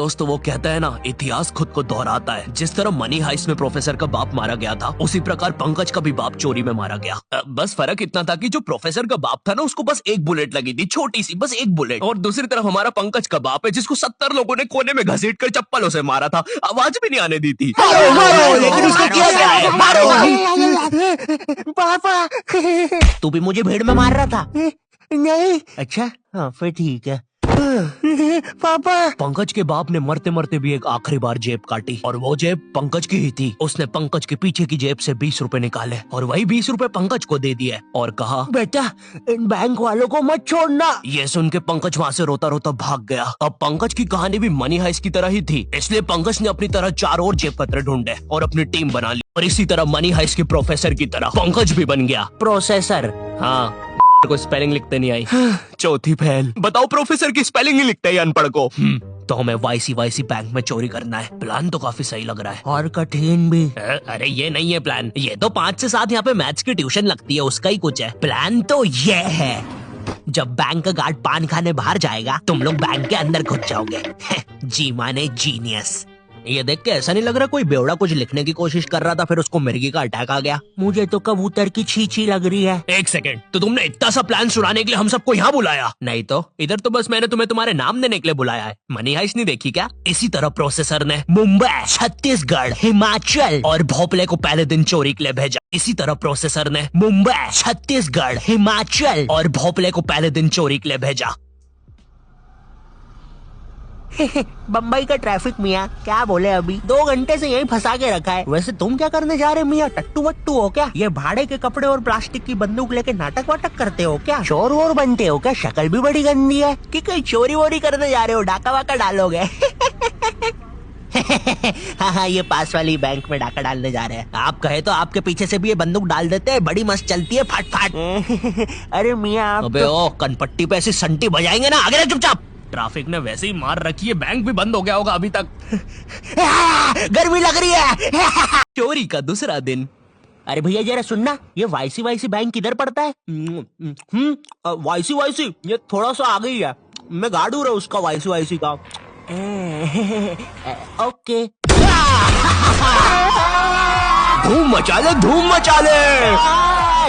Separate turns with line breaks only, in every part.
दोस्तों वो कहता है ना, इतिहास खुद को दोहराता है। जिस तरह मनी हाइस्ट में प्रोफेसर का बाप मारा गया था, उसी प्रकार पंकज का भी बाप चोरी में मारा गया। बस फर्क इतना था कि जो प्रोफेसर का बाप था ना, उसको बस एक बुलेट लगी थी, छोटी सी, बस एक बुलेट। और दूसरी तरफ हमारा पंकज का बाप है, जिसको 70 लोगों ने कोने में घसीट कर चप्पलों से मारा था, आवाज भी नहीं आने दी थी।
लेकिन उसको किया गया है। पापा
तू भी मुझे भीड़ में मार रहा था?
नहीं
अच्छा हाँ फिर ठीक है।
पापा।
पंकज के बाप ने मरते मरते भी एक आखिरी बार जेब काटी, और वो जेब पंकज की ही थी। उसने पंकज के पीछे की जेब से 20 रुपए निकाले और वही 20 रुपए पंकज को दे दिए और कहा,
बेटा इन बैंक वालों को मत छोड़ना।
ये सुन के पंकज वहाँ से रोता रोता भाग गया। अब पंकज की कहानी भी मनी हाइस्ट की तरह ही थी, इसलिए पंकज ने अपनी तरह 4 और जेब कतरे ढूंढे और अपनी टीम बना ली। और इसी तरह मनी हाइस्ट के प्रोफेसर की तरह पंकज भी बन गया
प्रोसेसर।
हाँ, को स्पेलिंग लिखते नहीं आई। चौथी फैल। बताओ प्रोफेसर की स्पेलिंग ही लिखते हैं अनपढ़ को। तो हमें वाईसी बैंक में चोरी करना है। प्लान तो काफी सही लग रहा है
और कठिन भी।
अरे ये नहीं है प्लान, ये तो 5 से 7 यहाँ पे मैथ्स की ट्यूशन लगती है, उसका ही कुछ है।
प्लान तो ये है, जब बैंक का गार्ड पान खाने बाहर जाएगा, तुम लोग बैंक के अंदर घुस जाओगे। जी माने जीनियस।
ये देख के ऐसा नहीं लग रहा कोई बेवड़ा कुछ लिखने की कोशिश कर रहा था, फिर उसको मिर्गी का अटैक आ गया।
मुझे तो कबूतर की छींची लग रही है।
एक सेकंड, तो तुमने इतना सा प्लान सुनाने के लिए हम सबको यहाँ बुलाया? नहीं तो इधर तो बस मैंने तुम्हें तुम्हारे नाम देने के लिए बुलाया है। मनी हाइस्ट नहीं देखी क्या? इसी तरह प्रोसेसर ने
मुंबई, छत्तीसगढ़, हिमाचल
और भोपले को पहले दिन चोरी के लिए भेजा। इसी तरह प्रोसेसर ने
मुंबई, छत्तीसगढ़, हिमाचल
और भोपले को पहले दिन चोरी के लिए भेजा।
बम्बई का ट्रैफिक मियाँ, क्या बोले अभी 2 घंटे से यहीं फंसा के रखा है। वैसे तुम क्या करने जा रहे मियाँ? टट्टू वट्टू हो क्या? ये भाड़े के कपड़े और प्लास्टिक की बंदूक लेके नाटक वाटक करते हो क्या? चोर वोर बनते हो क्या? शक्ल भी बड़ी गंदी है। कि कहीं चोरी वोरी करने जा रहे हो? डाका वाका डालोगे? हाँ, ये पास वाली बैंक में डाका डालने जा रहे हैं। आप कहे तो आपके पीछे से भी ये बंदूक डाल देते हैं, बड़ी मस्त चलती है, फट फट। अरे मियाँ
अबे ओ कनपट्टी पे ऐसी संटी बजाएंगे ना, आगे रह चुपचाप। ट्रैफिक ने वैसे ही मार रखी है, बैंक भी बंद हो गया होगा अभी तक।
गर्मी लग रही है।
चोरी का दूसरा दिन।
अरे भैया जरा सुनना, ये वाईसी बैंक किधर पड़ता है?
वाईसी ये थोड़ा सा आगे ही है, मैं गार्ड हूँ उसका वाईसी का।
ओके।
धूम मचा ले, धूम मचा ले।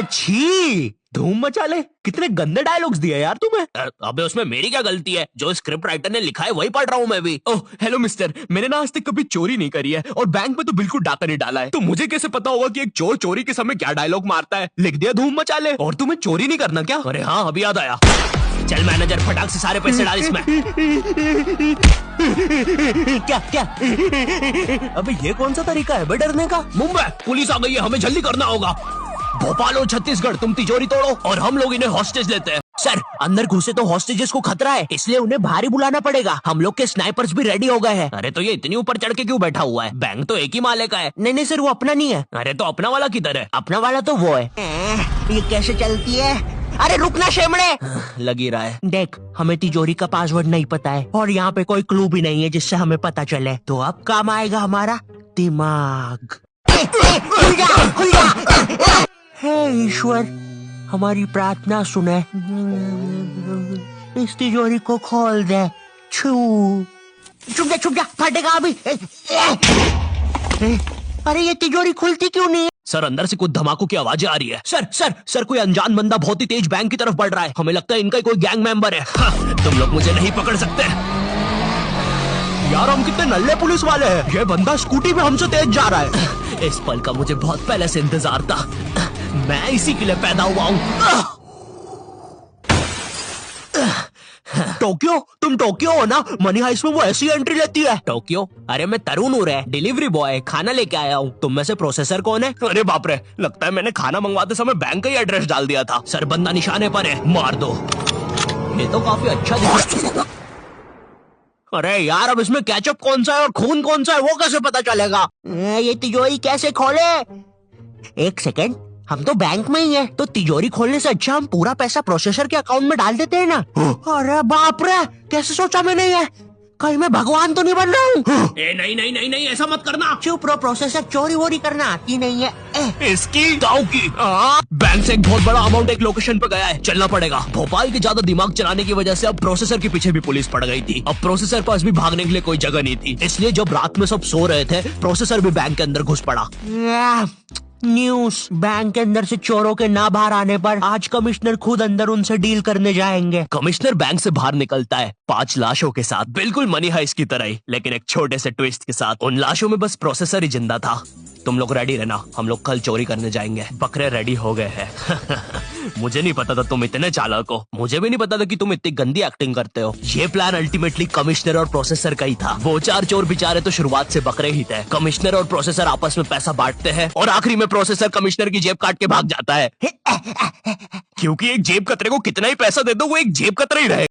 छी,
धूम मचा ले। कितने गंदे डायलॉग्स दिए यार तुम्हें। अबे उसमें मेरी क्या गलती है? जो स्क्रिप्ट राइटर ने लिखा है वही पढ़ रहा हूँ मैं भी। ओह हेलो मिस्टर, मैंने ना आज तक कभी चोरी नहीं करी है और बैंक में तो बिल्कुल डाका नहीं डाला है, तो मुझे कैसे पता होगा कि एक चोर चोरी के समय क्या डायलॉग मारता है? लिख दिया धूम मचा ले। और तुम्हें चोरी नहीं करना क्या? अरे हाँ अभी याद आया। चल मैनेजर फटाक से सारे पैसे डाल इसमें।
क्या क्या?
अबे ये कौन सा तरीका है बे डरने का? मुंबई पुलिस आ गई है, हमें जल्दी करना होगा। भोपाल और छत्तीसगढ़ तुम तिजोरी तोड़ो और हम लोग इन्हें हॉस्टेज लेते हैं।
सर अंदर घुसे तो हॉस्टेजेस को खतरा है, इसलिए उन्हें बाहर ही बुलाना पड़ेगा। हम लोग के स्नाइपर्स भी रेडी हो गए हैं।
अरे तो ये इतनी ऊपर चढ़ के क्यों बैठा हुआ है? बैंक तो एक ही माले का है।
नहीं सर, वो अपना नहीं है।
अरे तो अपना वाला किधर है?
अपना वाला तो वो है। ये कैसे चलती है? अरे रुकना शेमड़े।
लगी रहा है।
देख, हमें तिजोरी का पासवर्ड नहीं पता है और यहाँ पे कोई क्लू भी नहीं है जिससे हमें पता चले, तो अब काम आएगा हमारा दिमाग। हे ईश्वर, हमारी प्रार्थना सुने, इस तिजोरी को खोल दे। छू, छुप जा, फटेगा अभी। अरे ये तिजोरी खुलती क्यों नहीं है?
सर अंदर से कुछ धमाकों की आवाजें आ रही है। सर कोई अनजान बंदा बहुत ही तेज बैंक की तरफ बढ़ रहा है। हमें लगता है इनका कोई गैंग मेंबर है। हाँ, तुम लोग मुझे नहीं पकड़ सकते। यार हम कितने नल्ले पुलिस वाले हैं। ये बंदा स्कूटी पे हमसे तेज जा रहा है। इस पल का मुझे बहुत पहले से इंतजार था, मैं इसी के लिए पैदा हुआ हूँ।
टोक्यो, तुम टोक्यो हो ना? मनी हाइस्ट में वो ऐसी एंट्री लेती है।
टोक्यो? अरे मैं तरुण हूँ रे, डिलीवरी बॉय, खाना लेके आया हूँ। तुम में से प्रोसेसर कौन है? अरे बाप रे, लगता है मैंने खाना मंगवाते समय बैंक का ही एड्रेस डाल दिया था। सर बंदा निशाने पर है, मार दो। ये तो काफी अच्छा दिख रहा।
अरे यार अब इसमें केचप कौन सा है और खून कौन सा है वो कैसे पता चलेगा? ये तिजोरी कैसे खोले? एक सेकेंड, हम तो बैंक में ही है, तो तिजोरी खोलने से अच्छा हम पूरा पैसा प्रोसेसर के अकाउंट में डाल देते हैं ना। अरे बाप रे, कैसे सोचा मैंने ये? कहीं मैं भगवान तो नहीं बन रहा हूँ?
ए नहीं नहीं नहीं नहीं, ऐसा मत करना।
चुप रहो, प्रोसेसर चोरी वोरी करना आती नहीं है।
इसकी दाव की बैंक से एक बहुत बड़ा अमाउंट एक लोकेशन पे गया है, चलना पड़ेगा। भोपाल के ज्यादा दिमाग चलाने की वजह से अब प्रोसेसर के पीछे भी पुलिस पड़ गई थी। अब प्रोसेसर पास भी भागने के लिए कोई जगह नहीं थी, इसलिए जब रात में सब सो रहे थे प्रोसेसर भी बैंक के अंदर घुस पड़ा।
न्यूज, बैंक के अंदर से चोरों के ना बाहर आने पर आज कमिश्नर खुद अंदर उनसे डील करने जाएंगे।
कमिश्नर बैंक से बाहर निकलता है 5 लाशों के साथ, बिल्कुल मनी हाइस्ट की तरह ही, लेकिन एक छोटे से ट्विस्ट के साथ। उन लाशों में बस प्रोसेसर ही जिंदा था। तुम लोग रेडी रहना, हम लोग कल चोरी करने जाएंगे। बकरे रेडी हो गए हैं। मुझे नहीं पता था तुम इतने चालाक हो, मुझे भी नहीं पता था कि तुम इतनी गंदी एक्टिंग करते हो। ये प्लान अल्टीमेटली कमिश्नर और प्रोसेसर का ही था। वो 4 चोर बेचारे तो शुरुआत से बकरे ही थे। कमिश्नर और प्रोसेसर आपस में पैसा बांटते हैं और आखिरी में प्रोसेसर कमिश्नर की जेब काट के भाग जाता है। क्योंकि एक जेब कतरे को कितना ही पैसा दे दो वो एक जेब कतरा ही रहेगा।